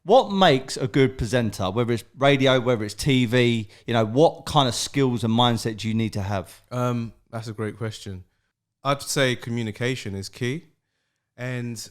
What makes a good presenter, whether it's radio, whether it's TV, what kind of skills and mindset do you need to have? That's a great question. I'd say communication is key. And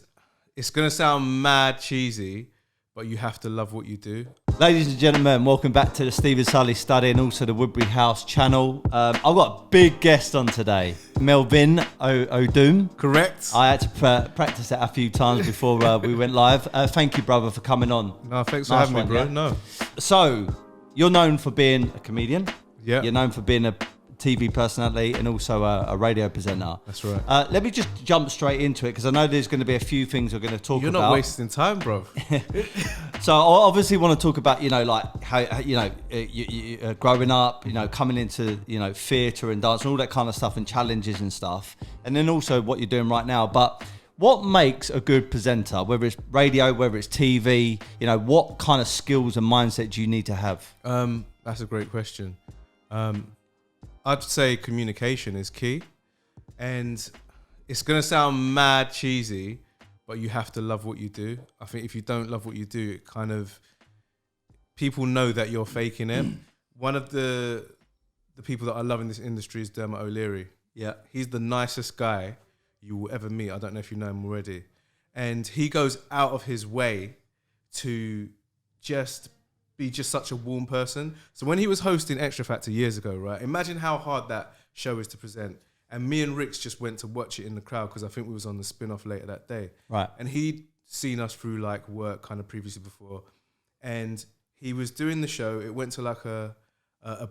it's going to sound mad cheesy, but you have to love what you do. Ladies and gentlemen, welcome back to the Stephen Sully Study and also the Woodbury House channel. I've got a big guest on today, Melvin Odoom. Correct. I had to practice that a few times before we went live. Thank you, brother, for coming on. No, thanks for having me, bro. Yeah? No. So, you're known for being a comedian. Yeah. You're known for being a TV personality and also a radio presenter. That's right. Let me just jump straight into it because I know there's going to be a few things we're going to talk about. You're not wasting time, bro. So I obviously want to talk about, like how you growing up, coming into, theatre and dance and all that kind of stuff and challenges and stuff. And then also what you're doing right now. But what makes a good presenter, whether it's radio, whether it's TV, what kind of skills and mindset do you need to have? That's a great question. I'd say communication is key, and it's going to sound mad cheesy, but you have to love what you do. I think if you don't love what you do, it kind of, people know that you're faking it. One of the people that I love in this industry is Dermot O'Leary. Yeah. He's the nicest guy you will ever meet. I don't know if you know him already. And he goes out of his way to just be just such a warm person. So when he was hosting Extra Factor years ago, right? Imagine how hard that show is to present. And me and Rix just went to watch it in the crowd because I think we was on the spin-off later that day. Right. And he'd seen us through like work kind of previously before. And he was doing the show. It went to like a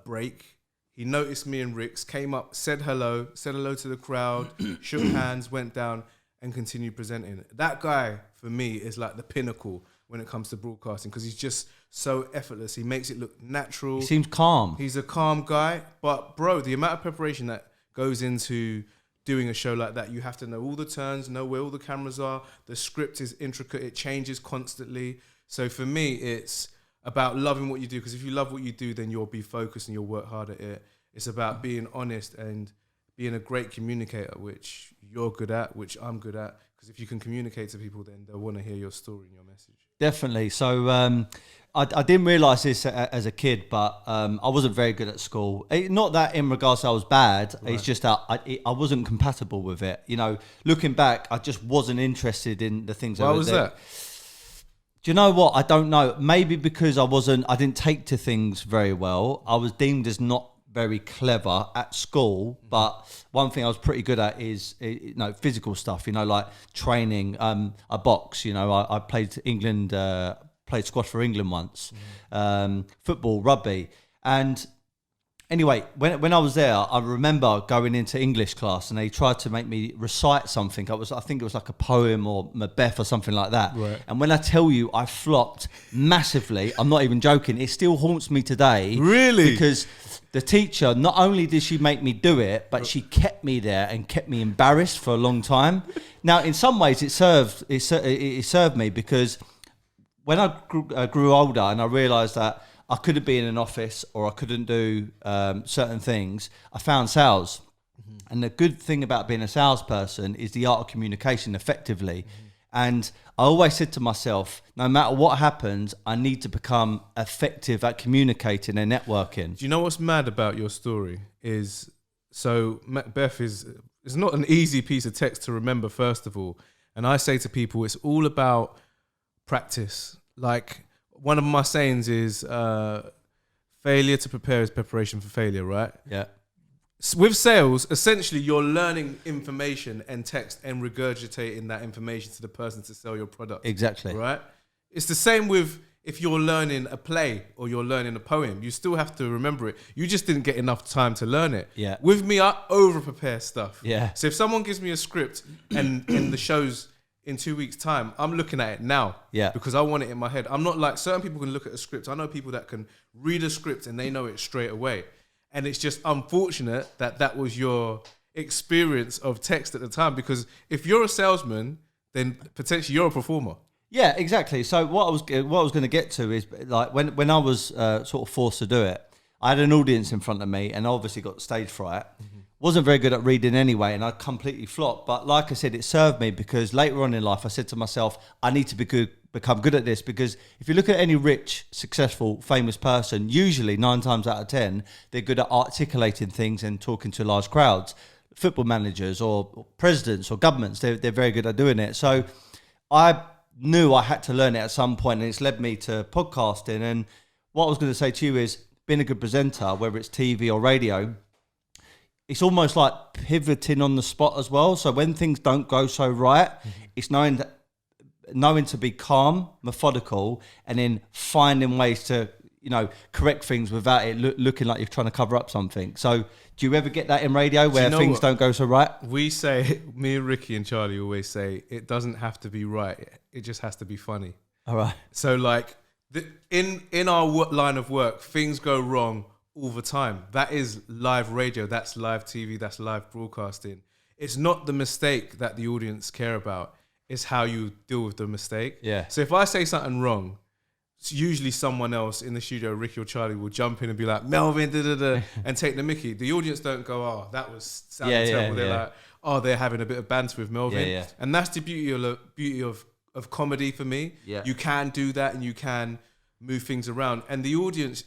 break. He noticed me and Rix, came up, said hello to the crowd, shook hands, went down and continued presenting. That guy, for me, is like the pinnacle when it comes to broadcasting because he's just so effortless. He makes it look natural. He seems calm. He's a calm guy. But bro, the amount of preparation that goes into doing a show like that, you have to know all the turns, know where all the cameras are. The script is intricate. It changes constantly. So for me, it's about loving what you do because if you love what you do, then you'll be focused and you'll work hard at it. It's about being honest and being a great communicator, which you're good at, which I'm good at. Because if you can communicate to people, then they'll want to hear your story and your message. Definitely. So I didn't realise this as a kid, but I wasn't very good at school. Not that in regards to I was bad. Right. It's just that I wasn't compatible with it. Looking back, I just wasn't interested in the things. Why was that? Do you know what? I don't know. Maybe because I didn't take to things very well. I was deemed as not very clever at school, but one thing I was pretty good at is physical stuff, like training. I box, I played England, played squash for England once, football, rugby. And anyway, when I was there, I remember going into English class and they tried to make me recite something. I think it was like a poem or Macbeth or something like that. Right. And when I tell you I flopped massively, I'm not even joking, it still haunts me today. Really? Because the teacher, not only did she make me do it, but she kept me there and kept me embarrassed for a long time. Now, in some ways, it served me because when I grew older and I realised that I couldn't be in an office or I couldn't do certain things, I found sales. Mm-hmm. And the good thing about being a salesperson is the art of communication effectively. Mm-hmm. And I always said to myself, no matter what happens, I need to become effective at communicating and networking. Do you know what's mad about your story is, so Macbeth is not an easy piece of text to remember, first of all. And I say to people, it's all about practice. Like, one of my sayings is, failure to prepare is preparation for failure, right? Yeah. With sales, essentially, you're learning information and text and regurgitating that information to the person to sell your product. Exactly. Right? It's the same with if you're learning a play or you're learning a poem. You still have to remember it. You just didn't get enough time to learn it. Yeah. With me, I over-prepare stuff. Yeah. So if someone gives me a script and the show's in 2 weeks' time, I'm looking at it now. Yeah. Because I want it in my head. I'm not like, certain people can look at a script. I know people that can read a script and they know it straight away. And it's just unfortunate that was your experience of text at the time. Because if you're a salesman, then potentially you're a performer. Yeah, exactly. So what I was going to get to is, like, when I was sort of forced to do it, I had an audience in front of me and I obviously got stage fright. Mm-hmm. Wasn't very good at reading anyway, and I completely flopped. But like I said, it served me because later on in life, I said to myself, I need to be become good at this, because if you look at any rich, successful, famous person, usually 9 times out of 10, they're good at articulating things and talking to large crowds. Football managers or presidents or governments, they're very good at doing it. So I knew I had to learn it at some point, and it's led me to podcasting. And what I was going to say to you is, being a good presenter, whether it's TV or radio, it's almost like pivoting on the spot as well. So when things don't go so right, it's knowing to be calm, methodical, and then finding ways to, correct things without it looking like you're trying to cover up something. So do you ever get that in radio where things don't go so right? We say, me and Ricky and Charlie always say, it doesn't have to be right. It just has to be funny. All right. So like in our line of work, things go wrong all the time. That is live radio. That's live TV. That's live broadcasting. It's not the mistake that the audience care about. It's how you deal with the mistake. Yeah. So if I say something wrong, usually someone else in the studio, Ricky or Charlie, will jump in and be like, Melvin, and take the mickey. The audience don't go, oh, that was sounding terrible. They're like, oh, they're having a bit of banter with Melvin. Yeah. And that's the beauty of comedy for me. Yeah. You can do that and you can move things around. And the audience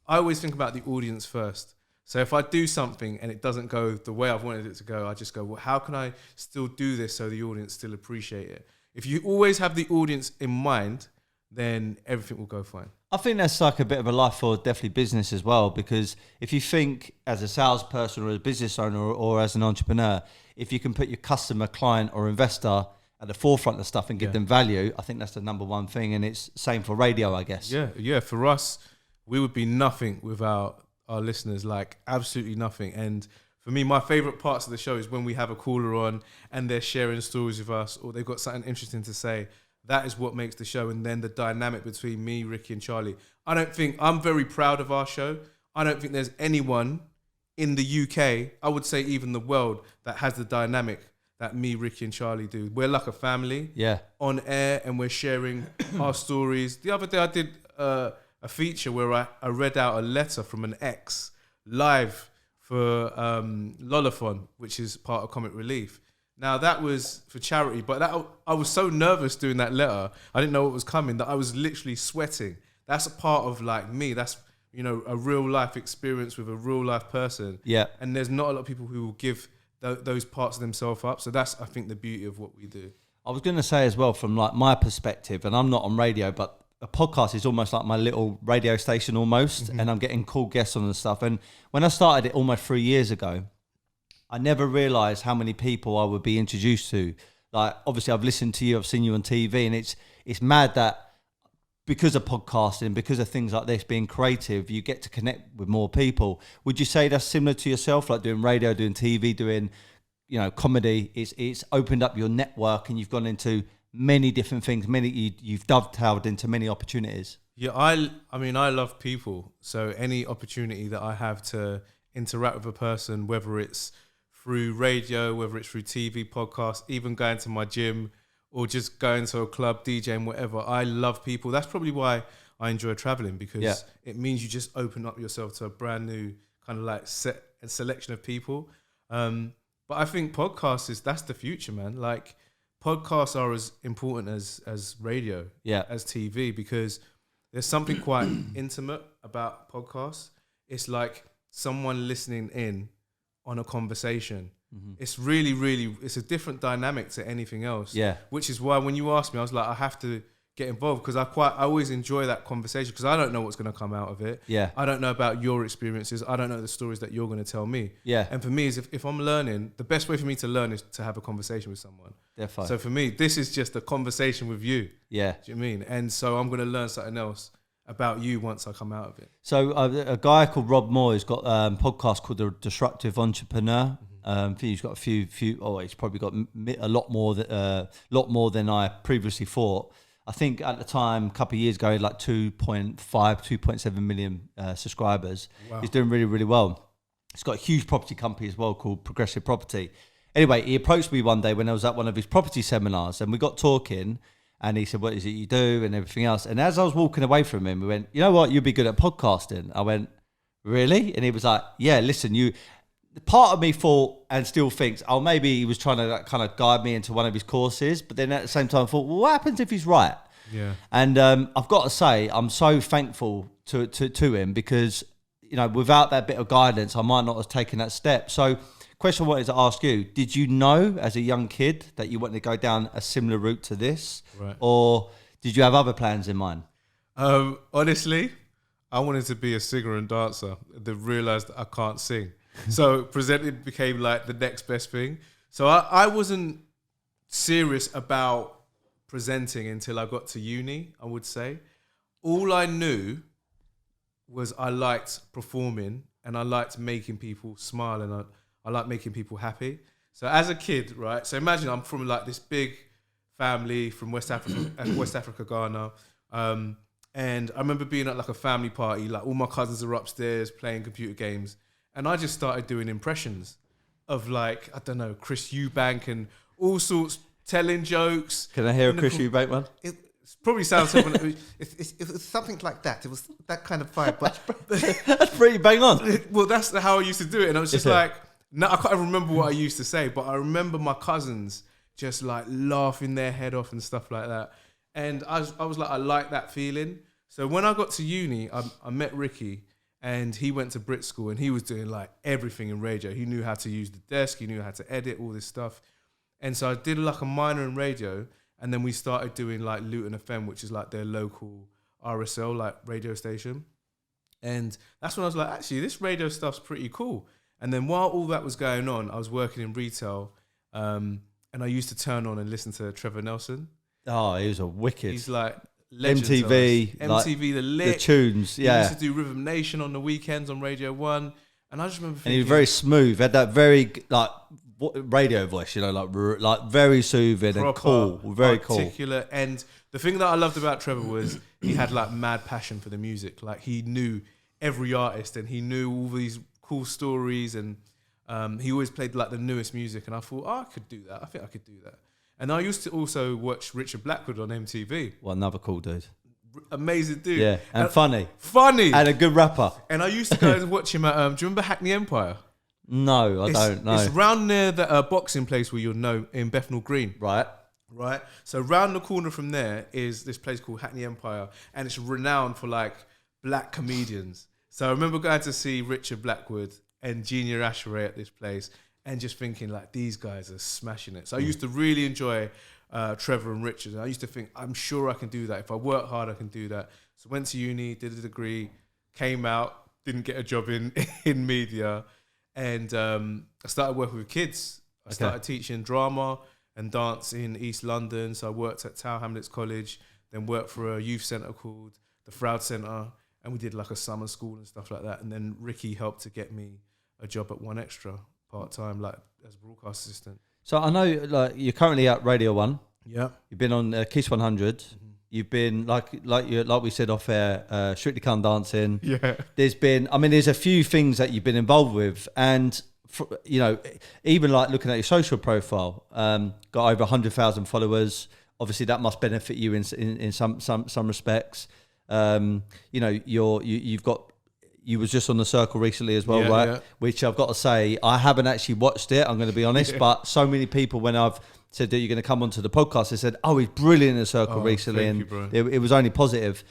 I always think about the audience first. So if I do something and it doesn't go the way I've wanted it to go, I just go, well, how can I still do this so the audience still appreciate it? If you always have the audience in mind, then everything will go fine. I think that's like a bit of a life for definitely business as well, because if you think as a salesperson or a business owner or as an entrepreneur, if you can put your customer, client or investor at the forefront of stuff and give them value, I think that's the number one thing. And it's same for radio, I guess. Yeah. For us, we would be nothing without our listeners, like absolutely nothing. And for me, my favorite parts of the show is when we have a caller on and they're sharing stories with us or they've got something interesting to say. That is what makes the show. And then the dynamic between me, Ricky and Charlie. I'm very proud of our show. I don't think there's anyone in the UK, I would say even the world, that has the dynamic that me, Ricky and Charlie do. We're like a family on air and we're sharing our stories. The other day I did a feature where I read out a letter from an ex live for Lolathon, which is part of Comic Relief. Now, that was for charity, but I was so nervous doing that letter. I didn't know what was coming, that I was literally sweating. That's a part of like me. That's, a real life experience with a real life person. Yeah. And there's not a lot of people who will give those parts of themselves up. So that's, I think, the beauty of what we do. I was going to say as well, from like my perspective, and I'm not on radio, but a podcast is almost like my little radio station almost, and I'm getting cool guests on and stuff. And when I started it almost 3 years ago, I never realised how many people I would be introduced to. Like, obviously, I've listened to you, I've seen you on TV, and it's mad that because of podcasting, because of things like this, being creative, you get to connect with more people. Would you say that's similar to yourself, like doing radio, doing TV, doing, comedy? It's opened up your network, and you've gone into many different things. You've dovetailed into many opportunities. Yeah, I mean, I love people. So any opportunity that I have to interact with a person, whether it's through radio, whether it's through TV, podcast, even going to my gym or just going to a club, DJing, whatever. I love people. That's probably why I enjoy traveling, because it means you just open up yourself to a brand new kind of like selection of people. But I think that's the future, man. Like, podcasts are as important as radio, as TV, because there's something quite intimate about podcasts. It's like someone listening in on a conversation. It's really, really, it's a different dynamic to anything else. Yeah. Which is why when you asked me, I was like, I have to get involved, because I always enjoy that conversation, because I don't know what's going to come out of it. Yeah. I don't know about your experiences. I don't know the stories that you're going to tell me. Yeah. And for me, is if I'm learning, the best way for me to learn is to have a conversation with someone. Definitely. So for me, this is just a conversation with you. Yeah. Do you know what I mean? And so I'm going to learn something else about you once I come out of it. So a guy called Rob Moore has got a podcast called The Disruptive Entrepreneur. He's got a few. He's probably got a lot more than I previously thought. I think at the time, a couple of years ago, he had like 2.7 million subscribers. Wow. He's doing really, really well. He's got a huge property company as well called Progressive Property. Anyway, he approached me one day when I was at one of his property seminars, and we got talking, and he said, what is it you do, and everything else. And as I was walking away from him, we went, you know what, you'd be good at podcasting. I went, really? And he was like, yeah, listen, part of me thought and still thinks, oh, maybe he was trying to kind of guide me into one of his courses. But then at the same time, I thought, well, what happens if he's right? Yeah. And I've got to say, I'm so thankful to him because, you know, without that bit of guidance, I might not have taken that step. So, question I wanted to ask you, did you know as a young kid that you wanted to go down a similar route to this? Right. Or did you have other plans in mind? Honestly, I wanted to be a singer and dancer. Then realised that I can't sing. So presenting became like the next best thing. So I wasn't serious about presenting until I got to uni, I would say. All I knew was I liked performing and I liked making people smile and I liked making people happy. So as a kid, right? So imagine I'm from like this big family from West Africa, Ghana. And I remember being at like a family party, like all my cousins are upstairs playing computer games. And I just started doing impressions of like, I don't know, Chris Eubank and all sorts, telling jokes. Can I hear a Chris Eubank one? It probably sounds something. It's something like that. It was that kind of vibe. But That's pretty bang on. Well, that's how I used to do it. And I was just like, no, I can't remember what I used to say, but I remember my cousins just like laughing their head off and stuff like that. And I was like, I like that feeling. So when I got to uni, I met Ricky and he went to Brit School and he was doing like everything in radio. He knew how to use the desk. He knew how to edit, all this stuff. And so I did like a minor in radio. And then we started doing like Luton FM, which is like their local RSL, like radio station. And that's when I was like, actually, this radio stuff's pretty cool. And then while all that was going on, I was working in retail. And I used to turn on and listen to Trevor Nelson. Oh, he was a wicked. He's like legend MTV, to us. like MTV, the tunes, He used to do Rhythm Nation on the weekends on Radio 1. And I just remember thinking... And he was very smooth, had that very, like, radio voice, you know, like very soothing and cool, very articulate. Cool. And the thing that I loved about Trevor was he had like mad passion for the music. Like he knew every artist and he knew all these cool stories and he always played like the newest music. And I thought, I could do that. I think I could do that. And I used to also watch Richard Blackwood on MTV. Well, another cool dude. Amazing dude. Yeah, and funny. Funny. And a good rapper. And I used to go and watch him at, do you remember Hackney Empire? No, I don't know. It's round near the boxing place where you'll know in Bethnal Green. Right. So round the corner from there is this place called Hackney Empire, and it's renowned for like black comedians. So I remember going to see Richard Blackwood and Junior Asheray at this place, and just thinking like these guys are smashing it. So I used to really enjoy Trevor and Richard, and I used to think I'm sure I can do that. If I work hard, I can do that. So went to uni, did a degree, came out, didn't get a job in media. And I started working with kids. I started teaching drama and dance in East London. So I worked at Tower Hamlets College, then worked for a youth centre called the Froud Centre. And we did like a summer school and stuff like that. And then Ricky helped to get me a job at One Extra part-time, like as a broadcast assistant. So I know like you're currently at Radio 1. Yeah. You've been on Kiss 100. Mm-hmm. You've been like we said off air, Strictly Come Dancing. Yeah. There's a few things that you've been involved with, and you know, even like looking at your social profile, got over 100,000 followers. Obviously, that must benefit you in some respects. You know, you was just on The Circle recently as well, right? Yeah. Which I've got to say, I haven't actually watched it. I'm going to be honest, but so many people when I've said that you're going to come onto the podcast, they said, "Oh, he's brilliant in The Circle recently," and it was only positive.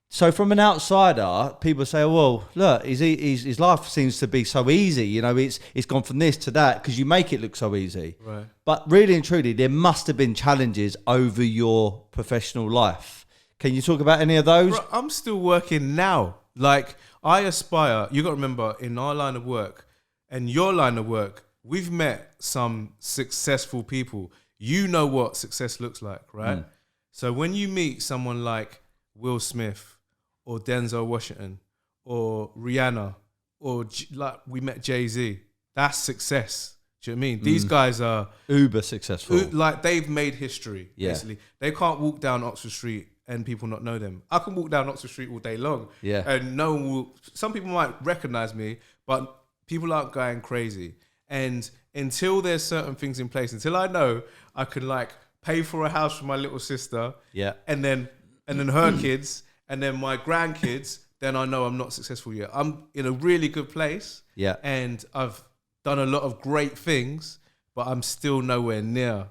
So from an outsider, people say, oh, "Well, look, his life seems to be so easy. You know, it's gone from this to that because you make it look so easy." Right. But really and truly, there must have been challenges over your professional life. Can you talk about any of those? Bro, I'm still working now. Like I aspire. You got to remember, in our line of work and your line of work, we've met some successful people. You know what success looks like, right? So when you meet someone like Will Smith or Denzel Washington or Rihanna or like we met Jay-Z, that's success. Do you know what I mean? These guys are uber successful. Like they've made history, yeah. Basically. They can't walk down Oxford Street and people not know them. I can walk down Oxford Street all day long. Yeah. And no one will, some people might recognize me, but people aren't going crazy. And until there's certain things in place, until I know I can like pay for a house for my little sister, yeah, and then her kids, and then my grandkids, then I know I'm not successful yet. I'm in a really good place, yeah, and I've done a lot of great things, but I'm still nowhere near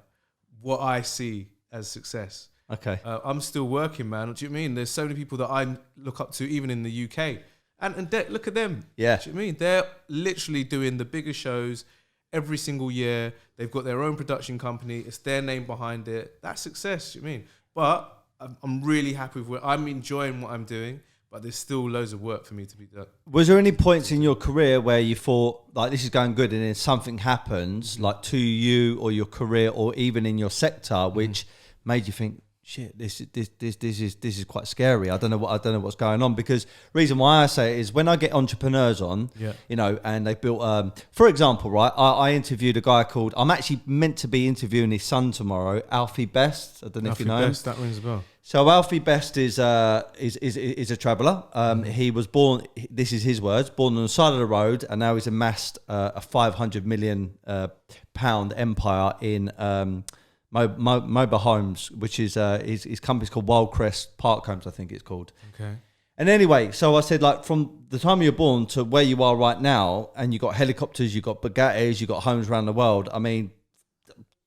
what I see as success. Okay. I'm still working, man. Do you know what I mean? There's so many people that I look up to, even in the UK. And look at them. Yeah. Do you know what I mean? They're literally doing the biggest shows every single year. They've got their own production company. It's their name behind it. That's success. Do you know what I mean? But I'm really happy with I'm enjoying what I'm doing, but there's still loads of work for me to be done. Was there any points in your career where you thought, like, this is going good, and then something happens, like to you or your career or even in your sector, which made you think, shit, this is quite scary. I don't know what's going on. Because reason why I say it is when I get entrepreneurs on, you know, and they built, for example, right, I interviewed a guy called, I'm actually meant to be interviewing his son tomorrow, Alfie Best. I don't know if you know him. That rings a bell. So Alfie Best is a traveller. He was born. This is his words: born on the side of the road, and now he's amassed a 500 million pound empire in mobile homes, which is his company's called Wildcrest Park Homes, I think it's called. Okay. And anyway, so I said, like, from the time you were born to where you are right now, and you got helicopters, you got Bugattis, you got homes around the world. I mean,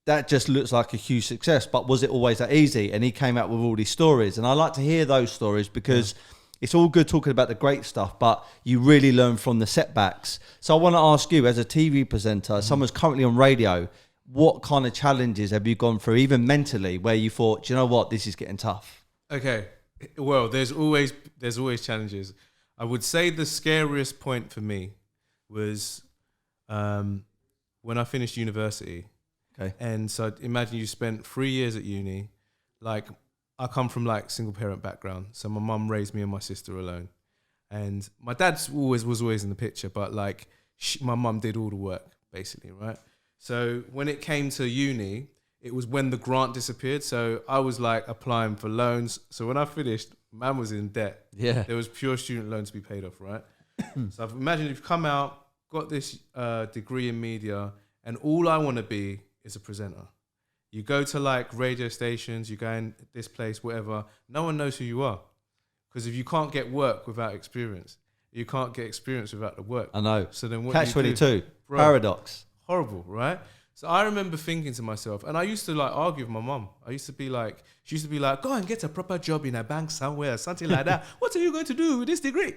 that just looks like a huge success, but was it always that easy? And he came out with all these stories, and I like to hear those stories because it's all good talking about the great stuff, but you really learn from the setbacks. So I want to ask you, as a TV presenter, someone's currently on radio, what kind of challenges have you gone through, even mentally, where you thought, do you know what, this is getting tough? Okay, well, there's always challenges. I would say the scariest point for me was when I finished university. Okay. And so imagine you spent 3 years at uni. Like, I come from like single parent background. So my mum raised me and my sister alone. And my dad was always in the picture, but like my mum did all the work basically, right? So when it came to uni, it was when the grant disappeared. So I was like applying for loans. So when I finished, man was in debt. Yeah. There was pure student loan to be paid off, right? So I've imagined you've come out, got this degree in media, and all I want to be is a presenter. You go to like radio stations, you go in this place, whatever. No one knows who you are. Because if you can't get work without experience, you can't get experience without the work. I know. So then what Catch do you do? 22. Bro, Paradox. horrible, right? So I remember thinking to myself, and I used to like argue with my mum. She used to be like, go and get a proper job in a bank somewhere, something like that. What are you going to do with this degree?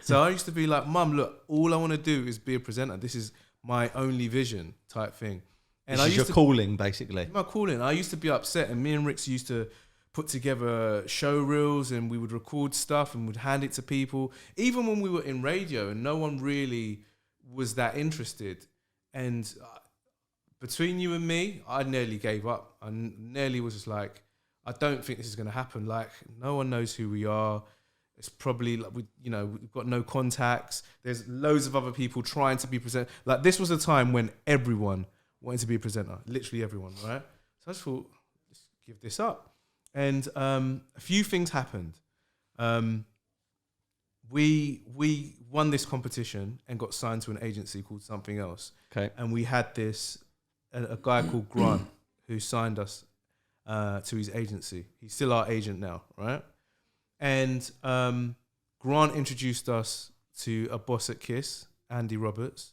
So I used to be like, Mum, look, all I want to do is be a presenter. This is my only vision type thing. And This is your calling, basically. My calling. I used to be upset, and me and Rix used to put together show reels, and we would record stuff and would hand it to people. Even when we were in radio, and no one really was that interested. And between you and me, I nearly gave up. I nearly was just like, I don't think this is going to happen. Like, no one knows who we are. It's probably like we've got no contacts. There's loads of other people trying to be presenter. Like, this was a time when everyone wanted to be a presenter, literally everyone, right? So I just thought, let's give this up. And a few things happened. We won this competition and got signed to an agency called Something Else. Okay. And we had a guy called Grant who signed us to his agency. He's still our agent now, right? And Grant introduced us to a boss at KISS, Andy Roberts.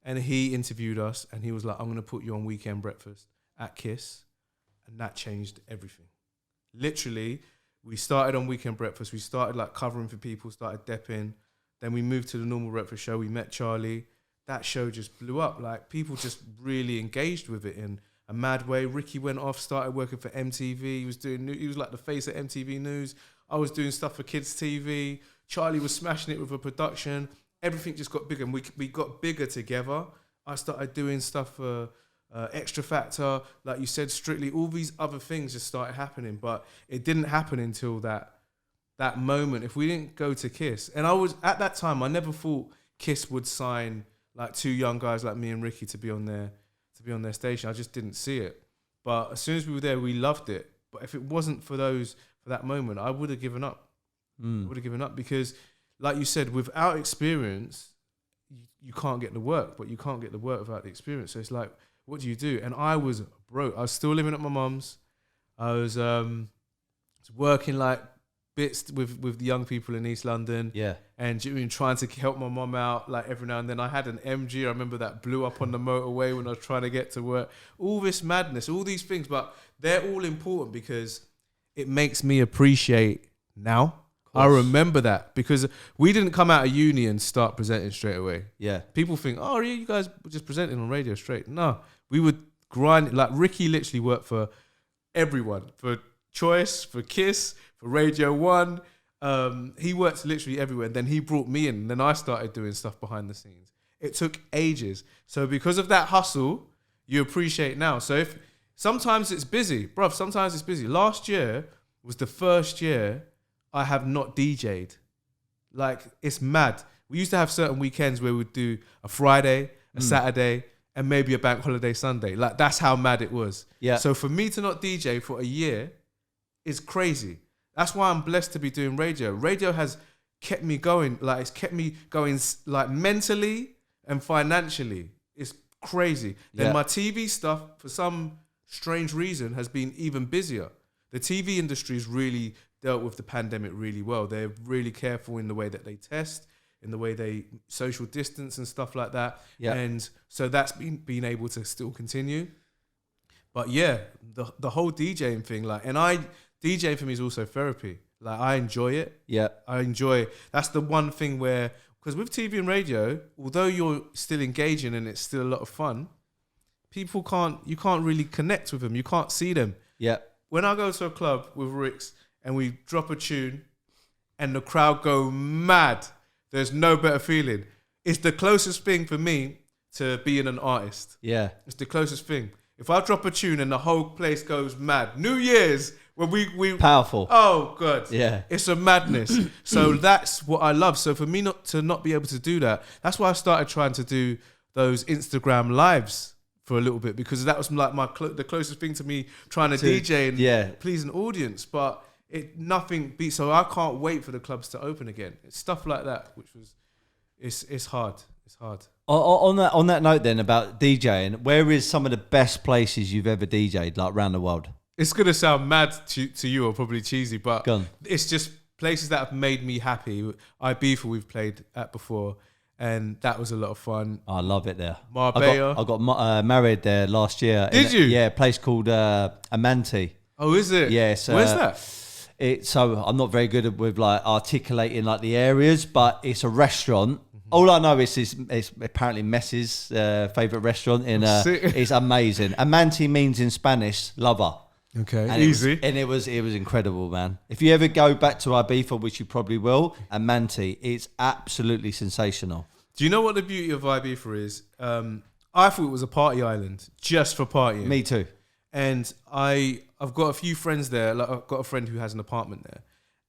And he interviewed us, and he was like, I'm going to put you on Weekend Breakfast at KISS. And that changed everything. Literally, we started on Weekend Breakfast. We started like covering for people, started depping. Then we moved to the normal breakfast show. We met Charlie. That show just blew up. Like, people just really engaged with it in a mad way. Ricky went off, started working for MTV. He was like the face of MTV News. I was doing stuff for Kids TV. Charlie was smashing it with a production. Everything just got bigger, and we got bigger together. I started doing stuff for Extra Factor, like you said, Strictly. All these other things just started happening, but it didn't happen until that moment. If we didn't go to KISS, and I was at that time, I never thought KISS would sign like two young guys like me and Ricky to be on their station. I just didn't see it. But as soon as we were there, we loved it. But if it wasn't for that moment, I would have given up. I would have given up because, like you said, without experience, you can't get the work, but you can't get the work without the experience. So it's like, what do you do? And I was broke. I was still living at my mum's. I was working like bits with the young people in East London. Yeah. And trying to help my mum out like every now and then. I had an MG, I remember, that blew up on the motorway when I was trying to get to work. All this madness, all these things, but they're all important because it makes me appreciate now. I remember that because we didn't come out of uni and start presenting straight away. Yeah. People think, oh, yeah, you guys were just presenting on radio straight. No, we would grind. Like Ricky literally worked for everyone, for Choice, for Kiss, for Radio 1. He worked literally everywhere. And then he brought me in. And then I started doing stuff behind the scenes. It took ages. So because of that hustle, you appreciate now. So if sometimes it's busy, bruv, sometimes it's busy. Last year was the first year I have not DJ'd. Like, it's mad. We used to have certain weekends where we'd do a Friday, a Saturday, and maybe a bank holiday Sunday. Like, that's how mad it was. Yeah. So for me to not DJ for a year is crazy. That's why I'm blessed to be doing radio. Radio has kept me going. Like, it's kept me going, like, mentally and financially. It's crazy. Then my TV stuff, for some strange reason, has been even busier. The TV industry's really dealt with the pandemic really well. They're really careful in the way that they test, in the way they social distance and stuff like that. Yeah. And so that's been able to still continue. But yeah, the whole DJing thing, like, and DJing for me is also therapy. Like, I enjoy it. Yeah. That's the one thing where, because with TV and radio, although you're still engaging and it's still a lot of fun, you can't really connect with them. You can't see them. Yeah. When I go to a club with Ricks and we drop a tune and the crowd go mad, there's no better feeling. It's the closest thing for me to being an artist. Yeah. It's the closest thing. If I drop a tune and the whole place goes mad, New Year's, when we powerful. Oh, God. Yeah. It's a madness. So that's what I love. So for me not to be able to do that, that's why I started trying to do those Instagram lives for a little bit, because that was like the closest thing to me trying to DJ and please an audience. But nothing beats. So I can't wait for the clubs to open again. It's stuff like that, which was, it's hard. It's hard. On that note, then, about DJing, where is some of the best places you've ever DJed, like around the world? It's gonna sound mad to you, or probably cheesy, but it's just places that have made me happy. Ibiza we've played at before, and that was a lot of fun. I love it there. Marbella. I got married there last year. Did you? Yeah, a place called Amante. Oh, is it? Yes. Where's that? So I'm not very good with like articulating like the areas, but it's a restaurant. All I know is it's apparently Messi's favourite restaurant. It's amazing. Amante means in Spanish lover. Okay, and easy. It was incredible, man. If you ever go back to Ibiza, which you probably will, Amante, it's absolutely sensational. Do you know what the beauty of Ibiza is? I thought it was a party island just for partying. Me too. And I've got a few friends there. Like, I've got a friend who has an apartment there,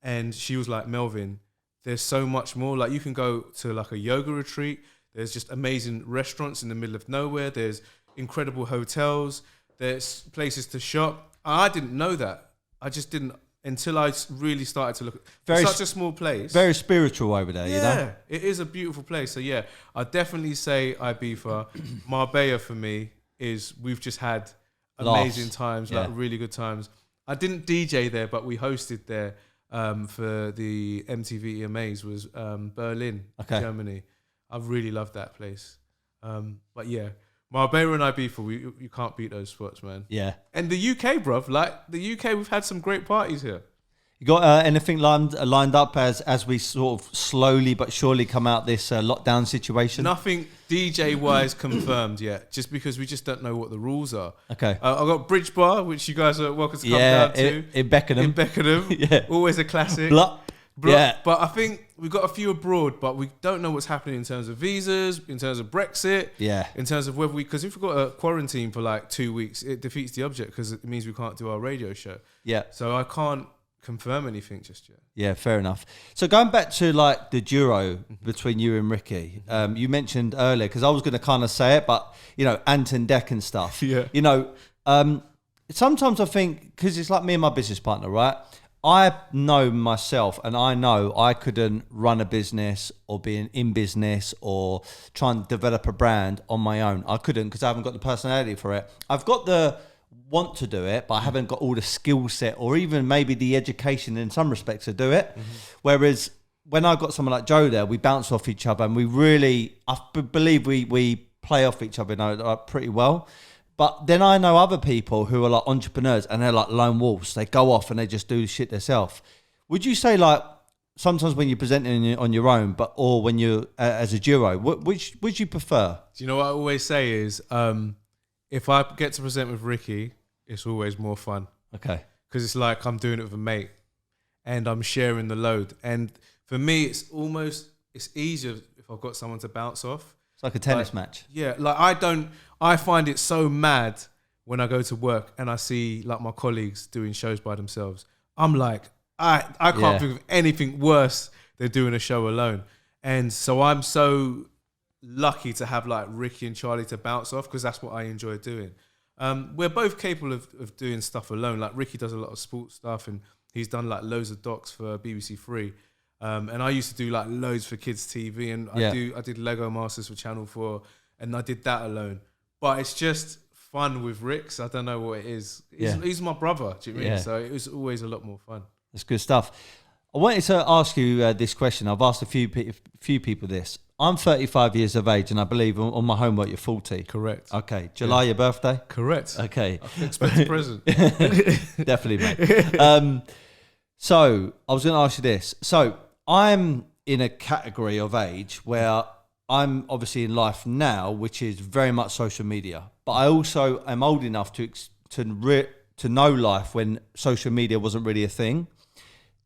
and she was like, Melvin, there's so much more. Like, you can go to like a yoga retreat. There's just amazing restaurants in the middle of nowhere. There's incredible hotels. There's places to shop. I didn't know that. I just didn't until I really started to look. It's such a small place. Very spiritual over there, you know? Yeah, it is a beautiful place. So yeah, I'd definitely say Ibiza. Marbella for me is, we've just had amazing times, like really good times. I didn't DJ there, but we hosted there for the MTV EMAs, was Berlin, Germany. I really loved that place. But yeah, Marbella and Ibiza, you can't beat those spots, man. Yeah. And the UK, bruv, like the UK, we've had some great parties here. You got anything lined up as we sort of slowly but surely come out this lockdown situation? Nothing DJ-wise confirmed yet, just because we just don't know what the rules are. Okay. I've got Bridge Bar, which you guys are welcome to come down to. In Beckenham. In Beckenham. Yeah. Always a classic. Yeah. But I think we've got a few abroad, but we don't know what's happening in terms of visas, in terms of Brexit, in terms of whether because if we've got a quarantine for like 2 weeks, it defeats the object, because it means we can't do our radio show. Yeah. So I can't confirm anything just yet. Yeah, fair enough. So going back to like the duo between you and Ricky, you mentioned earlier, because I was going to kind of say it, but you know, Ant and Deck and stuff. Yeah. You know, sometimes I think, because it's like me and my business partner, right? I know myself, and I know I couldn't run a business or be in business or try and develop a brand on my own. I couldn't, because I haven't got the personality for it. I've got the want to do it, but I haven't got all the skill set or even maybe the education in some respects to do it. Whereas when I've got someone like Joe there, we bounce off each other, and we really, I believe we play off each other pretty well. But then I know other people who are like entrepreneurs and they're like lone wolves. They go off and they just do shit themselves. Would you say like sometimes when you're presenting on your own, or when you're as a duo, which would you prefer? Do you know what I always say is, if I get to present with Ricky, it's always more fun. Okay. Because it's like I'm doing it with a mate and I'm sharing the load. And for me, it's easier if I've got someone to bounce off. It's like a tennis match. Yeah, like I find it so mad when I go to work and I see like my colleagues doing shows by themselves. I'm like, I can't think of anything worse than doing a show alone. And so I'm so lucky to have like Ricky and Charlie to bounce off, because that's what I enjoy doing. We're both capable of doing stuff alone. Like Ricky does a lot of sports stuff and he's done like loads of docs for BBC Three. And I used to do like loads for kids TV, and I did Lego Masters for Channel 4, and I did that alone. But it's just fun with Ricks. I don't know what it is. He's my brother, do you know what I mean? So it was always a lot more fun. That's good stuff. I wanted to ask you this question. I've asked a few people this. I'm 35 years of age, and I believe on my homework you're 40. Correct. Okay. July, your birthday? Correct. Okay. I expect a present. Definitely, mate. So I was going to ask you this. So I'm in a category of age where I'm obviously in life now, which is very much social media. But I also am old enough to know life when social media wasn't really a thing.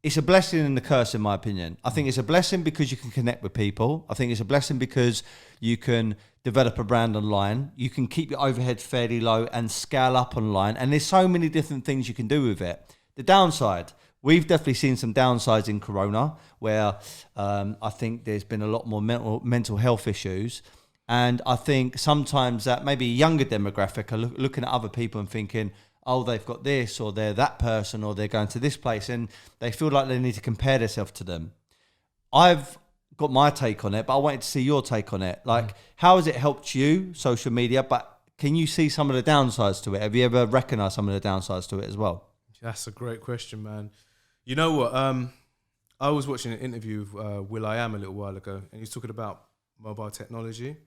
It's a blessing and a curse, in my opinion. I think it's a blessing because you can connect with people. I think it's a blessing because you can develop a brand online. You can keep your overhead fairly low and scale up online. And there's so many different things you can do with it. The downside, we've definitely seen some downsides in Corona where I think there's been a lot more mental health issues. And I think sometimes that maybe a younger demographic are looking at other people and thinking, oh, they've got this, or they're that person, or they're going to this place, and they feel like they need to compare themselves to them. I've got my take on it, but I wanted to see your take on it. Like, how has it helped you, social media, but can you see some of the downsides to it? Have you ever recognised some of the downsides to it as well? That's a great question, man. You know what? I was watching an interview with will.i.am a little while ago, and he was talking about mobile technology.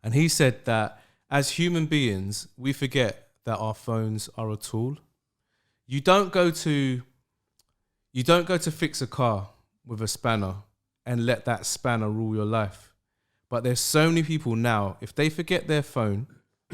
And he said that as human beings, we forget that our phones are a tool. You don't go to fix a car with a spanner and let that spanner rule your life. But there's so many people now, if they forget their phone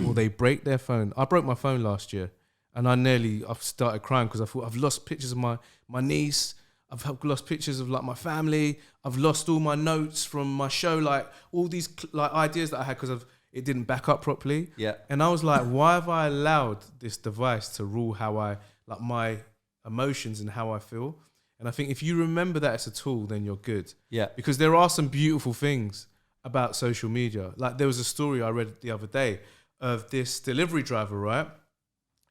or they break their phone. I broke my phone last year, and I've started crying because I thought I've lost pictures of my niece. I've lost pictures of like my family. I've lost all my notes from my show, like all these like ideas that I had because it didn't back up properly. Yeah. And I was like, why have I allowed this device to rule how I, like my emotions and how I feel? And I think if you remember that it's a tool, then you're good. Yeah. Because there are some beautiful things about social media. Like there was a story I read the other day of this delivery driver, right?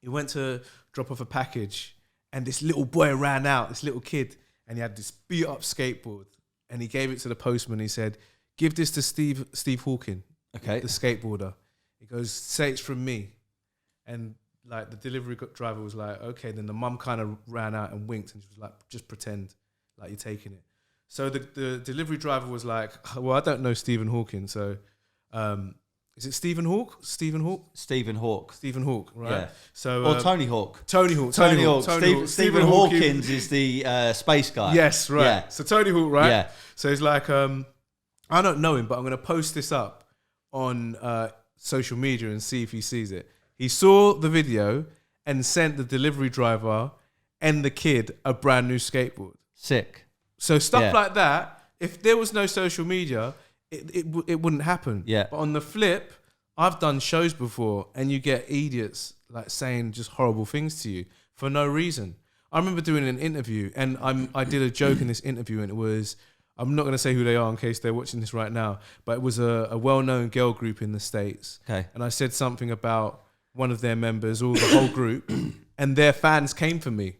He went to drop off a package and this little boy ran out, this little kid, and he had this beat up skateboard and he gave it to the postman. He said, give this to Steve Hawking. Okay. The skateboarder. He goes, say it's from me. And like the delivery driver was like, okay. Then the mum kind of ran out and winked and she was like, just pretend like you're taking it. So the delivery driver was like, well, I don't know Stephen Hawking. So is it Stephen Hawk? Stephen Hawk? Stephen Hawk. Stephen Hawk, right? Yeah. So or Tony Hawk. Tony Hawk. Stephen Hawkins is the space guy. Yes, right. Yeah. So Tony Hawk, right? Yeah. So he's like, I don't know him, but I'm going to post this up on social media and see if he sees it. He saw the video and sent the delivery driver and the kid a brand new skateboard. Sick. So stuff like that, if there was no social media, it wouldn't happen. Yeah. But on the flip, I've done shows before and you get idiots like saying just horrible things to you for no reason. I remember doing an interview and I did a joke in this interview and it was, I'm not going to say who they are in case they're watching this right now, but it was a well-known girl group in the States. Okay. And I said something about one of their members or the whole group and their fans came for me.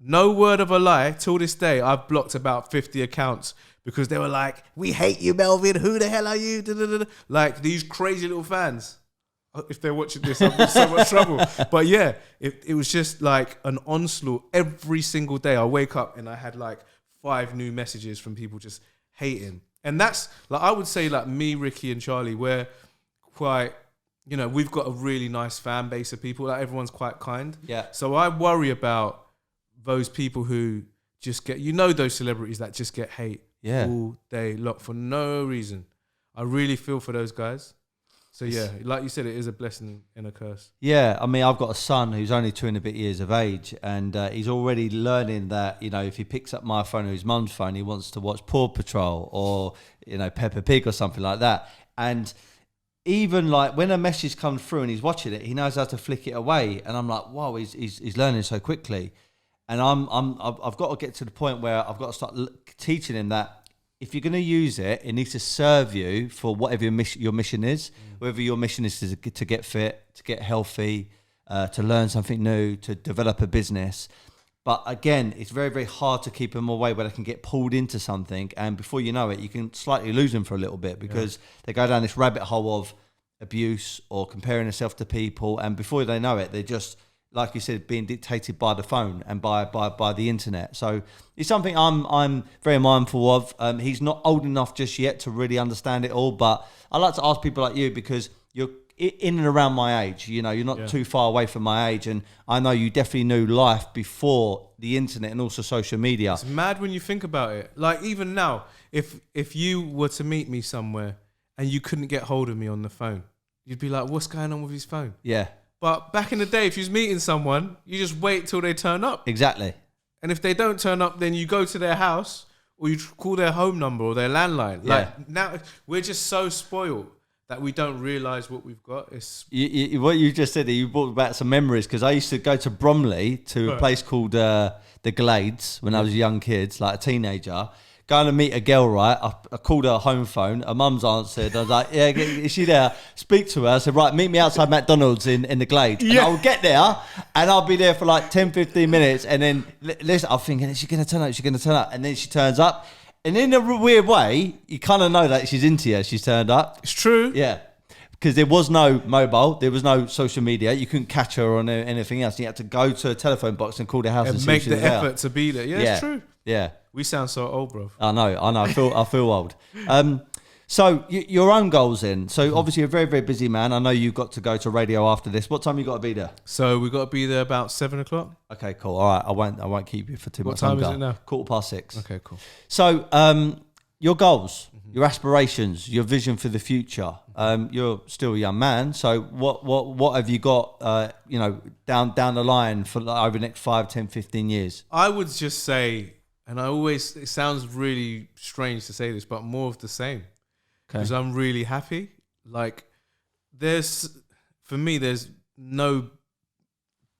No word of a lie, till this day, I've blocked about 50 accounts because they were like, we hate you, Melvin. Who the hell are you? Da-da-da-da. Like these crazy little fans. If they're watching this, I'm in so much trouble. But yeah, it was just like an onslaught every single day. I wake up and I had like 5 new messages from people just hating. And that's like, I would say like me, Ricky and Charlie, we're quite, you know, we've got a really nice fan base of people. Like, everyone's quite kind. Yeah. So I worry about those people who just get, you know, those celebrities that just get hate all day long for no reason. I really feel for those guys. So yeah, like you said, it is a blessing and a curse. Yeah, I mean, I've got a son who's only 2 and a bit years of age, and he's already learning that, you know, if he picks up my phone or his mum's phone, he wants to watch Paw Patrol or, you know, Peppa Pig or something like that. And even like when a message comes through and he's watching it, he knows how to flick it away. And I'm like, wow, he's learning so quickly. And I've got to get to the point where I've got to start teaching him that if you're going to use it, it needs to serve you for whatever your mission is. Whether your mission is to get fit, to get healthy, to learn something new, to develop a business. But again, it's very, very hard to keep them away where they can get pulled into something. And before you know it, you can slightly lose them for a little bit because they go down this rabbit hole of abuse or comparing themselves to people. And before they know it, they're just, like you said, being dictated by the phone and by the internet. So it's something I'm very mindful of. He's not old enough just yet to really understand it all, but I like to ask people like you because you're in and around my age. You know, you're not too far away from my age, and I know you definitely knew life before the internet and also social media. It's mad when you think about it. Like, even now, if you were to meet me somewhere and you couldn't get hold of me on the phone, you'd be like, what's going on with his phone? Yeah. But back in the day, if you was meeting someone, you just wait till they turn up. Exactly. And if they don't turn up, then you go to their house or you call their home number or their landline. Yeah. Like, now we're just so spoiled that we don't realise what we've got. It's what you just said, you brought back some memories because I used to go to Bromley to a place called the Glades when I was a young kid, like a teenager. Going to meet a girl, right? I called her home phone. Her mum's answered. I was like, yeah, is she there? Speak to her. I said, right, meet me outside McDonald's in the Glade. And I'll get there and I'll be there for like 10, 15 minutes. And then, listen, I'm thinking, is she going to turn up? Is she going to turn up? And then she turns up. And in a weird way, you kind of know that she's into you. She's turned up. It's true. Yeah. Because there was no mobile, there was no social media. You couldn't catch her on anything else. You had to go to a telephone box and call the house and see make if she the was effort there. to be there. Yeah, it's true. Yeah. We sound so old, bro. I know. I feel old. So your own goals then. So obviously you're a very, very busy man. I know you've got to go to radio after this. What time you got to be there? So we got to be there about 7 o'clock. Okay, cool. All right. I won't keep you for too much longer. What time is it now? 6:15. Okay, cool. So your goals, your aspirations, your vision for the future. You're still a young man. So what have you got, down the line for over the next 5, 10, 15 years? I would just say, and it sounds really strange to say this, but more of the same. Because I'm really happy. Like, for me, there's no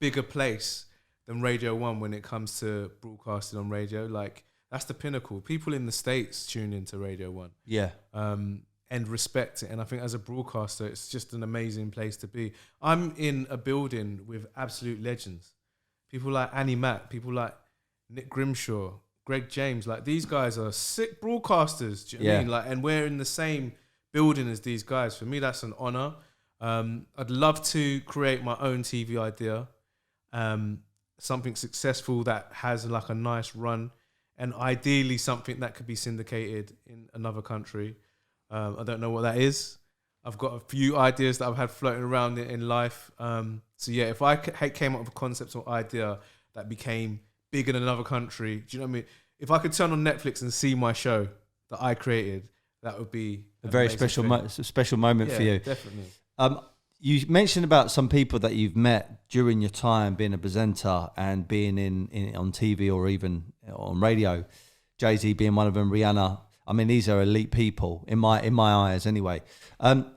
bigger place than Radio 1 when it comes to broadcasting on radio. Like, that's the pinnacle. People in the States tune into Radio 1. Yeah. And respect it. And I think as a broadcaster, it's just an amazing place to be. I'm in a building with absolute legends. People like Annie Mac, people like Nick Grimshaw, Greg James. Like, these guys are sick broadcasters. Do you know what I mean? Like, and we're in the same building as these guys. For me, that's an honor. I'd love to create my own TV idea. Something successful that has like a nice run. And ideally something that could be syndicated in another country. I don't know what that is. I've got a few ideas that I've had floating around in life. So yeah, if I came up with a concept or idea that became big in another country, do you know what I mean? If I could turn on Netflix and see my show that I created, that would be a very special moment for you. Definitely. You mentioned about some people that you've met during your time being a presenter and being in on TV or even on radio. Jay-Z being one of them, Rihanna. I mean, these are elite people in my eyes anyway.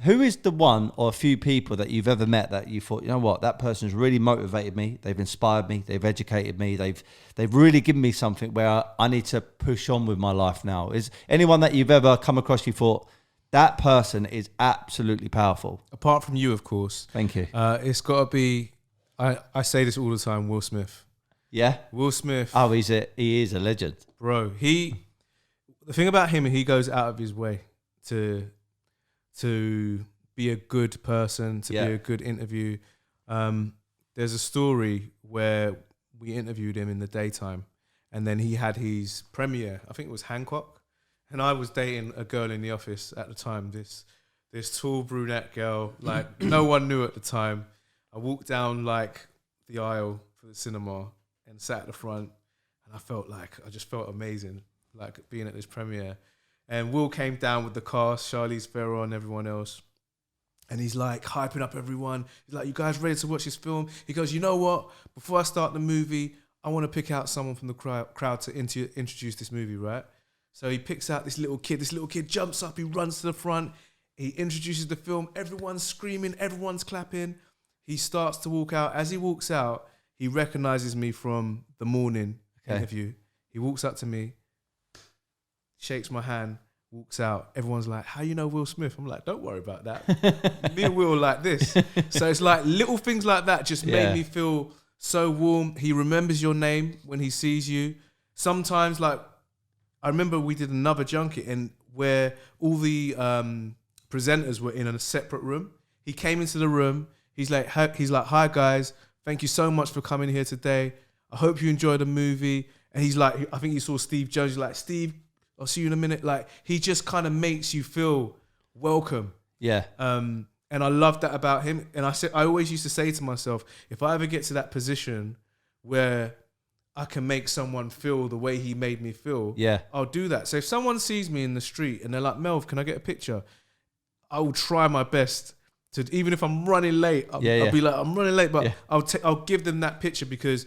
Who is the one or a few people that you've ever met that you thought, you know what, that person's really motivated me, they've inspired me, they've educated me, they've really given me something where I need to push on with my life now? Is anyone that you've ever come across you thought, that person is absolutely powerful? Apart from you, of course. Thank you. It's got to be, I say this all the time, Will Smith. Yeah? Will Smith. Oh, he is a legend. Bro, the thing about him, he goes out of his way to be a good person, to be a good interview. There's a story where we interviewed him in the daytime, and then he had his premiere. I think it was Hancock, and I was dating a girl in the office at the time. This this tall brunette girl. Like no one knew at the time. I walked down like the aisle for the cinema and sat at the front, and I just felt amazing, like being at this premiere. And Will came down with the cast, Charlize Theron, everyone else. And he's like hyping up everyone. He's like, you guys ready to watch this film? He goes, you know what? Before I start the movie, I want to pick out someone from the crowd to introduce this movie, right? So he picks out this little kid. This little kid jumps up, he runs to the front. He introduces the film. Everyone's screaming, everyone's clapping. He starts to walk out. As he walks out, he recognizes me from the morning interview. He walks up to me, shakes my hand, walks out. Everyone's like, how you know Will Smith? I'm like, don't worry about that. Me and Will are like this. So it's like little things like that just made me feel so warm. He remembers your name when he sees you. Sometimes, like, I remember we did another junket and where all the presenters were in a separate room. He came into the room. He's like, hi guys, thank you so much for coming here today. I hope you enjoyed the movie. And he's like, I think he saw Steve Jones. He's like, Steve, I'll see you in a minute. Like, he just kind of makes you feel welcome. Yeah. And I love that about him. And I always used to say to myself, if I ever get to that position where I can make someone feel the way he made me feel, I'll do that. So if someone sees me in the street and they're like, Melv, can I get a picture? I will try my best to, even if I'm running late, I'll be like, I'm running late, but I'll give them that picture because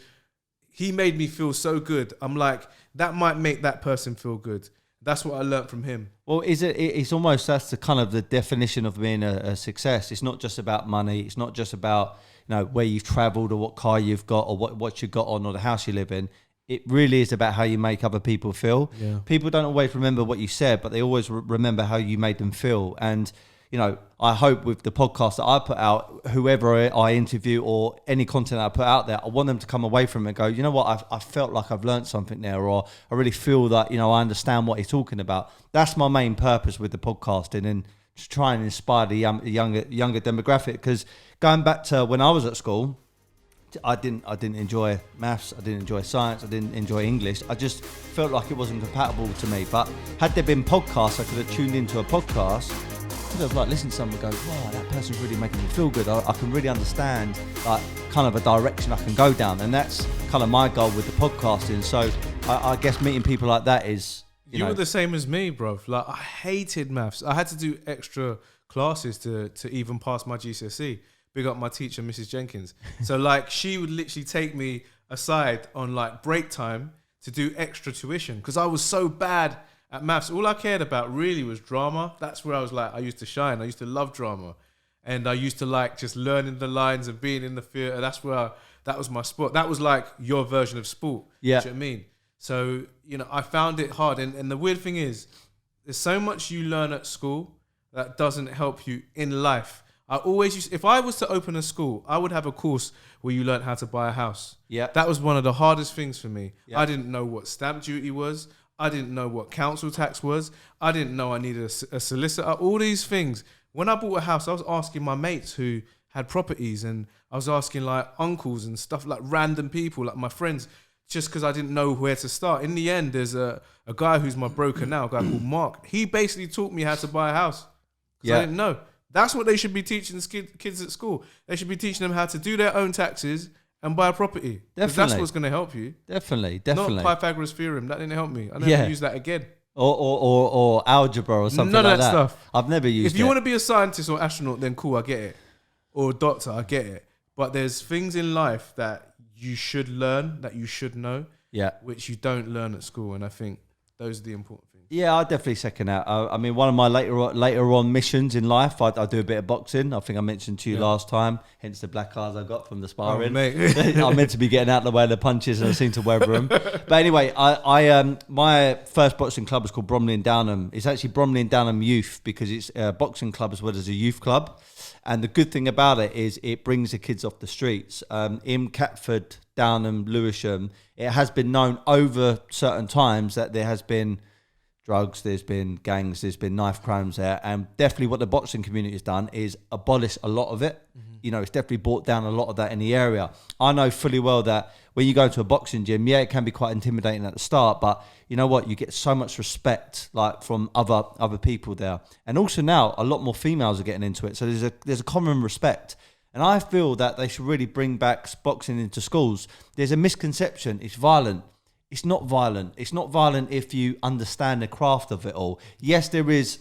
he made me feel so good. I'm like, that might make that person feel good. That's what I learned from him. Well, it's almost, that's the kind of the definition of being a success. It's not just about money. It's not just about, where you've traveled or what car you've got or what you got on or the house you live in. It really is about how you make other people feel. Yeah. People don't always remember what you said, but they always remember how you made them feel. And, I hope with the podcast that I put out, whoever I interview or any content I put out there, I want them to come away from it and go, you know what, I felt like I've learned something there, or I really feel that, I understand what he's talking about. That's my main purpose with the podcasting, and to try and inspire the younger demographic. Because going back to when I was at school, I didn't enjoy maths, I didn't enjoy science, I didn't enjoy English. I just felt like it wasn't compatible to me. But had there been podcasts, I could have tuned into a podcast, I could have listened to someone and go, wow, that person's really making me feel good. I can really understand kind of a direction I can go down. And that's kind of my goal with the podcasting. So I guess meeting people like that is, you were the same as me, bro. Like, I hated maths. I had to do extra classes to even pass my GCSE. Big up my teacher, Mrs. Jenkins. So she would literally take me aside on break time to do extra tuition because I was so bad at maths. All I cared about really was drama. That's where I was I used to shine. I used to love drama. And I used to just learning the lines and being in the theatre. That was my sport. That was your version of sport. Yeah. Do you know what I mean? So, I found it hard. And the weird thing is, there's so much you learn at school that doesn't help you in life. I always if I was to open a school, I would have a course where you learn how to buy a house. Yeah. That was one of the hardest things for me. Yeah. I didn't know what stamp duty was. I didn't know what council tax was. I didn't know I needed a solicitor. All these things. When I bought a house, I was asking my mates who had properties, and I was asking uncles and stuff, random people, my friends, just because I didn't know where to start. In the end, there's a guy who's my broker now, a guy called Mark. He basically taught me how to buy a house because I didn't know. That's what they should be teaching kids at school. They should be teaching them how to do their own taxes and buy a property. Definitely. That's what's going to help you. Definitely. Not Pythagoras theorem. That didn't help me. I never use that again. Or algebra or something like that. None of that stuff. I've never used it. If you want to be a scientist or astronaut, then cool, I get it. Or a doctor, I get it. But there's things in life that you should learn, that you should know, which you don't learn at school. And I think those are the important things. Yeah, I definitely second that. I mean, one of my later on missions in life, I do a bit of boxing. I think I mentioned to you last time, hence the black eyes I got from the sparring. Oh, mate. I'm meant to be getting out of the way of the punches, and I seem to weather them. But anyway, I my first boxing club was called Bromley and Downham. It's actually Bromley and Downham Youth because it's a boxing club as well as a youth club. And the good thing about it is it brings the kids off the streets. In Catford, Downham, Lewisham, it has been known over certain times that there has been drugs, there's been gangs, there's been knife crimes there, and definitely what the boxing community has done is abolish a lot of it. You know, it's definitely brought down a lot of that in the area. I know fully well that when you go to a boxing gym, yeah, it can be quite intimidating at the start, but you know what? You get so much respect, like from other people there, and also now a lot more females are getting into it. So there's a common respect, and I feel that they should really bring back boxing into schools. There's a misconception; it's violent. It's not violent. It's not violent if you understand the craft of it all. Yes, there is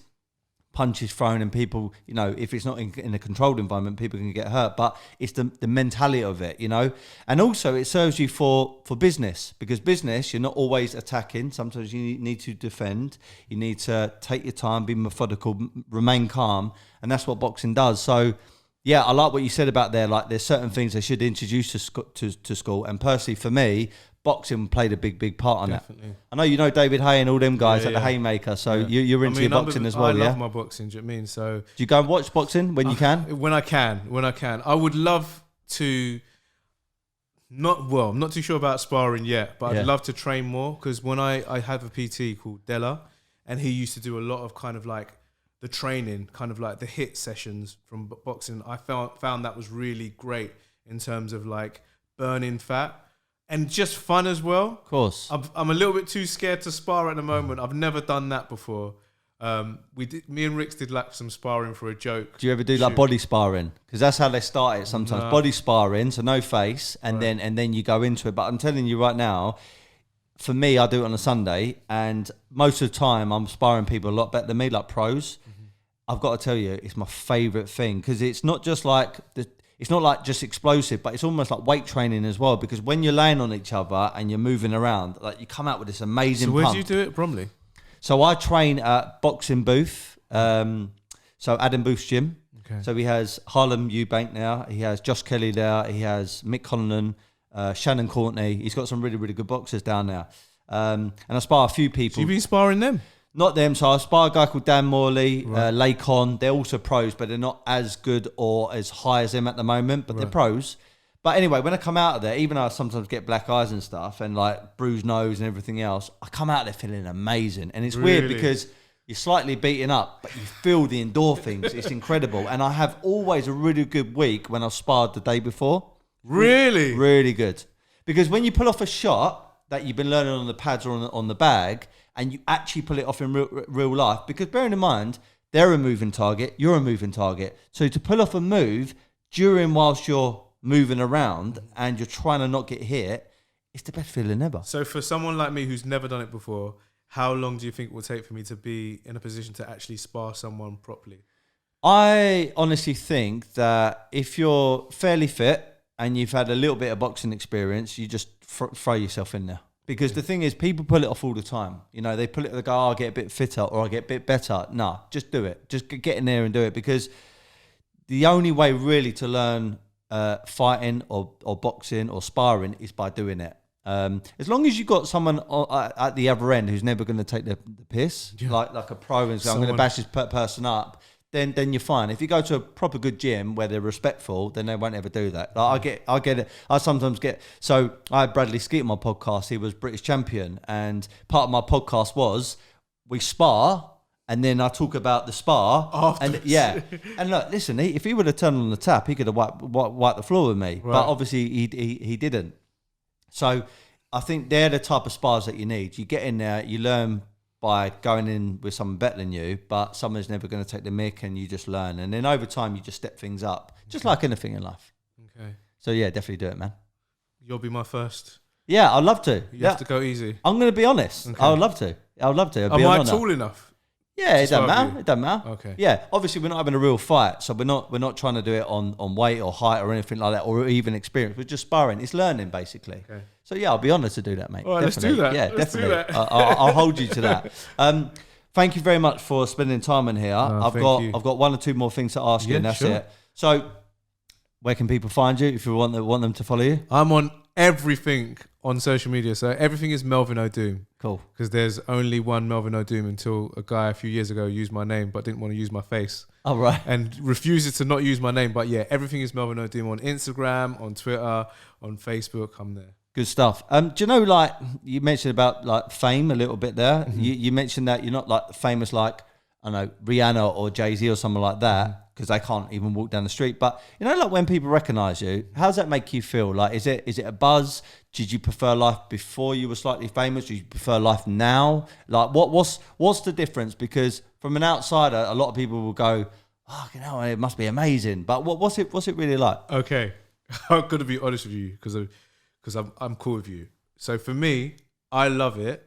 punches thrown and people, you know, if it's not in a controlled environment, people can get hurt, but it's the mentality of it, you know. And also it serves you for business, because business, you're not always attacking. Sometimes you need to defend. You need to take your time, be methodical, remain calm, and that's what boxing does. So yeah, I like what you said about there, like there's certain things they should introduce to school, and personally for me, boxing played a big part on that. I know you know David Hay and all them guys at the Haymaker, so you're into your boxing as well, yeah? I love my boxing, do you know what I mean? So do you go and watch boxing when you can? When I can. I would love to, I'm not too sure about sparring yet, but I'd love to train more, because when I have a PT called Della, and he used to do a lot of kind of like the training, kind of like the hit sessions from boxing. I found that was really great in terms of like burning fat. And just fun as well. Of course. I'm a little bit too scared to spar at the moment. I've never done that before. Me and Rix did like some sparring for a joke. Do you ever do like body sparring? Because that's how they start it sometimes. No. Body sparring, so no face, and then you go into it. But I'm telling you right now, for me, I do it on a Sunday, and most of the time I'm sparring people a lot better than me, like pros. I've got to tell you, it's my favourite thing, because it's not just like it's not like just explosive, but it's almost like weight training as well, because when you're laying on each other and you're moving around, like you come out with this amazing pump. So where do you do it, Bromley? So I train at Boxing Booth, so Adam Booth's gym. Okay. So he has Harlem Eubank now, he has Josh Kelly there, he has Mick Conlon, Shannon Courtney. He's got some really, really good boxers down there. And I spar a few people. So you've been sparring them? Not them. So I spar a guy called Dan Morley, Lakon. They're also pros, but they're not as good or as high as them at the moment, but they're pros. But anyway, when I come out of there, even though I sometimes get black eyes and stuff and like bruised nose and everything else, I come out there feeling amazing. And it's weird because you're slightly beaten up, but you feel the endorphins. It's incredible. And I have always a really good week when I've sparred the day before. Really? Really good. Because when you pull off a shot that you've been learning on the pads or on the bag, and you actually pull it off in real life, because bearing in mind, they're a moving target, you're a moving target. So to pull off a move whilst you're moving around and you're trying to not get hit, it's the best feeling ever. So for someone like me who's never done it before, how long do you think it will take for me to be in a position to actually spar someone properly? I honestly think that if you're fairly fit and you've had a little bit of boxing experience, you just throw yourself in there. Because the thing is, people pull it off all the time. You know, they pull it, they go, I'll get a bit fitter or I'll get a bit better. No, just do it. Just get in there and do it. Because the only way really to learn fighting or boxing or sparring is by doing it. As long as you've got someone at the other end who's never going to take the piss, like a pro and say, I'm going to bash this person up, then you're fine. If you go to a proper good gym where they're respectful, then they won't ever do that. Like I get it. I sometimes get. So I had Bradley Skeet on my podcast. He was British champion, and part of my podcast was we spar, and then I talk about the spar. Afterwards. And and look, listen. If he would have turned on the tap, he could have wiped the floor with me. Right. But obviously he didn't. So I think they're the type of spars that you need. You get in there, you learn by going in with someone better than you, but someone's never going to take the mick, and you just learn. And then over time, you just step things up, just like anything in life. Okay. So yeah, definitely do it, man. You'll be my first. Yeah, I'd love to. You have to go easy. I'm going to be honest. Okay. I would love to. Am I tall enough? Yeah, it doesn't matter. It doesn't matter. Okay. Yeah, obviously we're not having a real fight, so we're not trying to do it on weight or height or anything like that, or even experience. We're just sparring. It's learning basically. Okay. So yeah, I'll be honoured to do that, mate. All right, definitely. Let's do that. Yeah, definitely. I'll hold you to that. Thank you very much for spending time in here. I've got one or two more things to ask you, and that's it. So, where can people find you if you want them to follow you? I'm on everything on social media, so everything is Melvin Odoom. Cool. Because there's only one Melvin Odoom until a guy a few years ago used my name but didn't want to use my face. Oh, right. And refuses to not use my name. But yeah, everything is Melvin Odoom on Instagram, on Twitter, on Facebook. I'm there. Good stuff. Do you know, like you mentioned about like fame a little bit there. You mentioned that you're not like famous like I don't know Rihanna or Jay-Z or someone like that because they can't even walk down the street. But you know, like when people recognise you, how does that make you feel? Like, is it a buzz? Did you prefer life before you were slightly famous? Do you prefer life now? Like, what's the difference? Because from an outsider, a lot of people will go, "Oh, you know, it must be amazing." But what's it really like? Okay, I'm gonna be honest with you because I'm cool with you. So for me, I love it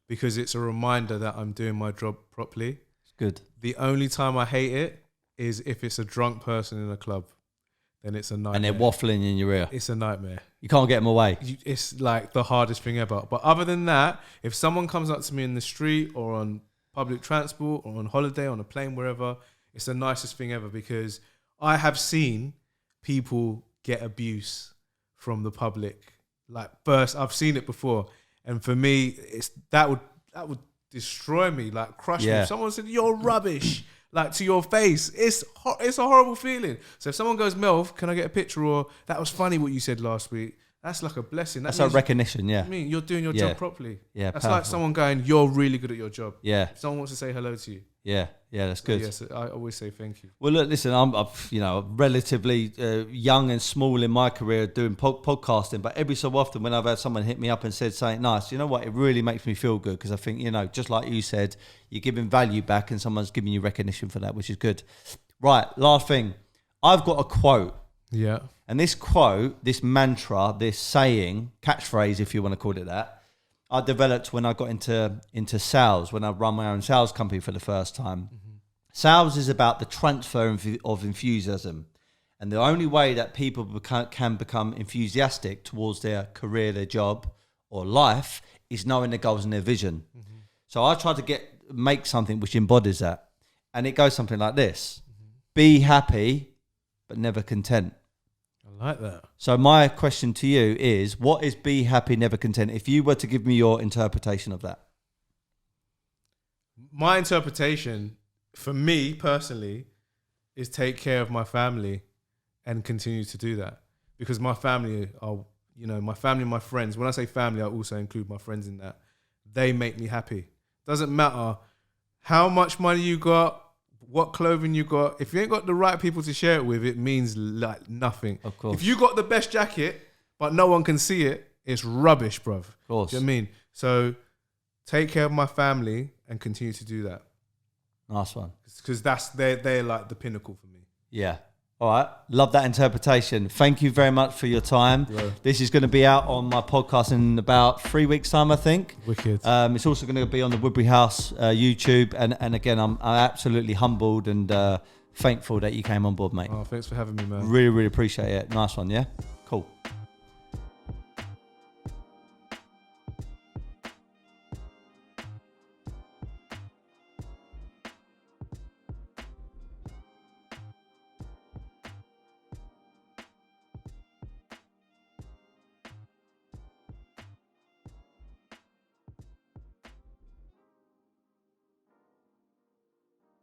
because it's a reminder that I'm doing my job properly. It's good. The only time I hate it is if it's a drunk person in a club. Then it's a nightmare. And they're waffling in your ear. It's a nightmare. You can't get them away. It's like the hardest thing ever. But other than that, if someone comes up to me in the street or on public transport or on holiday, on a plane, wherever, it's the nicest thing ever because I have seen people get abuse from the public. Like first, I've seen it before. And for me, it's that would destroy me, like crush me. If someone said, "You're rubbish," like to your face, it's a horrible feeling. So if someone goes, "Melv, can I get a picture?" or "That was funny what you said last week," that's like a blessing. That's a recognition, yeah. I mean, you're doing your job properly. Yeah, that's powerful. like someone going, "You're really good at your job." Yeah. If someone wants to say hello to you. Yeah, that's good. Yes, I always say thank you. Well, look, listen, I'm relatively young and small in my career doing podcasting, but every so often when I've had someone hit me up and said something nice, you know what, it really makes me feel good because I think, you know, just like you said, you're giving value back and someone's giving you recognition for that, which is good. Right, last thing. I've got a quote. Yeah. And this quote, this mantra, this saying, catchphrase, if you want to call it that, I developed when I got into sales, when I run my own sales company for the first time. Sales is about the transfer of enthusiasm. And the only way that people can become enthusiastic towards their career, their job, or life is knowing their goals and their vision. So I try to make something which embodies that. And it goes something like this. Be happy, but never content. I like that. So my question to you is, what is be happy, never content? If you were to give me your interpretation of that. My interpretation, for me personally, is take care of my family and continue to do that. Because my family are, my family and my friends, when I say family, I also include my friends in that. They make me happy. Doesn't matter how much money you got, what clothing you got. If you ain't got the right people to share it with, it means like nothing. Of course. If you got the best jacket, but no one can see it, it's rubbish, bruv. Of course. Do you know what I mean? So take care of my family and continue to do that. Nice one. Because they're like the pinnacle for me. Yeah. All right. Love that interpretation. Thank you very much for your time. Yeah. This is going to be out on my podcast in about 3 weeks' time, I think. Wicked. It's also going to be on the Woodbury House YouTube. And again, I'm absolutely humbled and thankful that you came on board, mate. Oh, thanks for having me, man. Really, really appreciate it. Nice one, yeah?